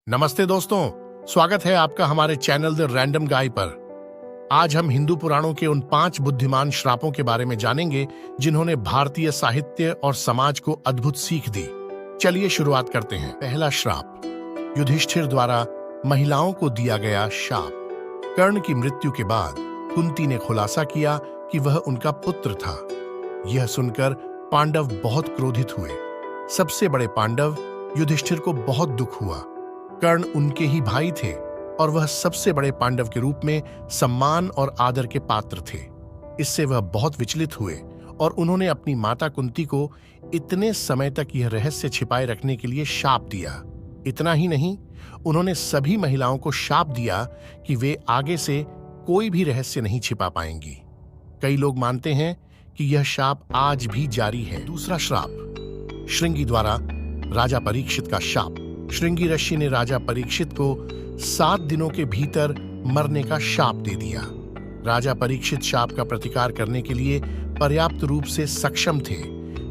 नमस्ते दोस्तों, स्वागत है आपका हमारे चैनल द रैंडम गाय पर। आज हम हिंदू पुराणों के उन 5 बुद्धिमान श्रापों के बारे में जानेंगे जिन्होंने भारतीय साहित्य और समाज को अद्भुत सीख दी। चलिए शुरुआत करते हैं। पहला श्राप, युधिष्ठिर द्वारा महिलाओं को दिया गया शाप। कर्ण की मृत्यु के बाद कुंती ने खुलासा किया कि वह उनका पुत्र था। यह सुनकर पांडव बहुत क्रोधित हुए। सबसे बड़े पांडव युधिष्ठिर को बहुत दुख हुआ। कर्ण उनके ही भाई थे और वह सबसे बड़े पांडव के रूप में सम्मान और आदर के पात्र थे। इससे वह बहुत विचलित हुए और उन्होंने अपनी माता कुंती को इतने समय तक यह रहस्य छिपाए रखने के लिए शाप दिया। इतना ही नहीं, उन्होंने सभी महिलाओं को शाप दिया कि वे आगे से कोई भी रहस्य नहीं छिपा पाएंगी। कई लोग मानते हैं कि यह शाप आज भी जारी है। दूसरा श्राप, श्रृंगी द्वारा राजा परीक्षित का शाप। श्रृंगी ऋषि ने राजा परीक्षित को 7 दिनों के भीतर मरने का शाप दे दिया। राजा परीक्षित शाप का प्रतिकार करने के लिए पर्याप्त रूप से सक्षम थे,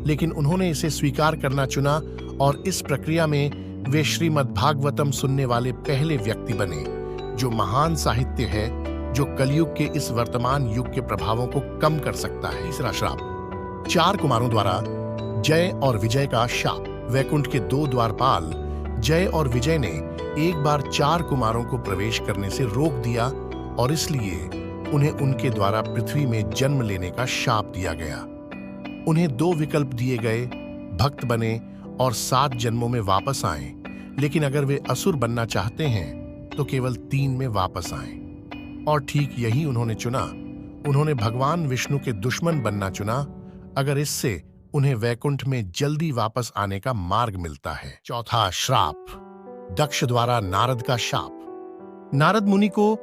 लेकिन उन्होंने इसे स्वीकार करना चुना और इस प्रक्रिया में वे श्रीमद् भागवतम सुनने वाले पहले व्यक्ति बने, जो महान साहित्य है जो कलयुग के इस वर्तमान युग के प्रभावों को कम कर सकता है। तीसरा श्राप, 4 कुमारों द्वारा जय और विजय का शाप। वैकुंठ के 2 द्वारपाल जय और विजय ने एक बार 4 कुमारों को प्रवेश करने से रोक दिया और इसलिए उन्हें उनके द्वारा पृथ्वी में जन्म लेने का शाप दिया गया। उन्हें 2 विकल्प दिए गए, भक्त बने और 7 जन्मों में वापस आए, लेकिन अगर वे असुर बनना चाहते हैं तो केवल 3 में वापस आए। और ठीक यही उन्होंने चुना। उन्होंने भगवान विष्णु के दुश्मन बनना चुना, अगर इससे उन्हें वैकुंठ में जल्दी वापस आने का मार्ग मिलता है। चौथा श्राप, दक्ष द्वारा नारद का शाप। नारद मुनि को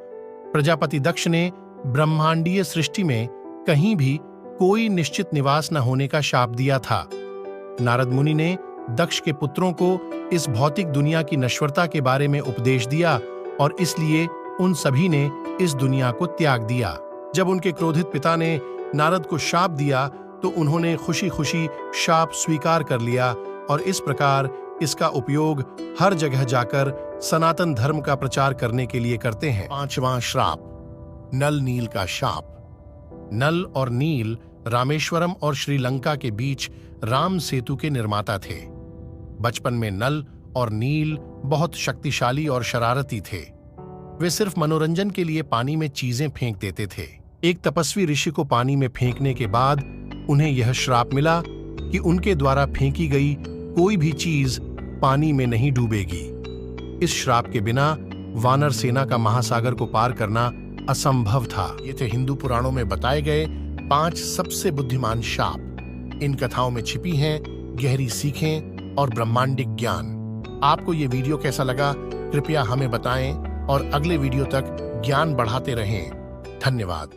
प्रजापति दक्ष ने ब्रह्मांडीय सृष्टि में कहीं भी कोई निश्चित निवास न होने का शाप दिया था। नारद मुनि ने दक्ष के पुत्रों को इस भौतिक दुनिया की नश्वरता के बारे में उपदेश दिया और इसलिए उन सभी ने इस दुनिया को त्याग दिया। जब उनके क्रोधित पिता ने नारद को शाप दिया तो उन्होंने खुशी खुशी शाप स्वीकार कर लिया और इस प्रकार इसका उपयोग हर जगह जाकर सनातन धर्म का प्रचार करने के लिए करते हैं। 5वां श्राप, नल नील का शाप। नल और नील रामेश्वरम और श्रीलंका के बीच राम सेतु के निर्माता थे। बचपन में नल और नील बहुत शक्तिशाली और शरारती थे। वे सिर्फ मनोरंजन के लिए पानी में चीजें फेंक देते थे। एक तपस्वी ऋषि को पानी में फेंकने के बाद उन्हें यह श्राप मिला कि उनके द्वारा फेंकी गई कोई भी चीज पानी में नहीं डूबेगी। इस श्राप के बिना वानर सेना का महासागर को पार करना असंभव था। ये थे हिंदू पुराणों में बताए गए 5 सबसे बुद्धिमान शाप। इन कथाओं में छिपी हैं गहरी सीखें और ब्रह्मांडिक ज्ञान। आपको ये वीडियो कैसा लगा, कृपया हमें बताएं और अगले वीडियो तक ज्ञान बढ़ाते रहें। धन्यवाद।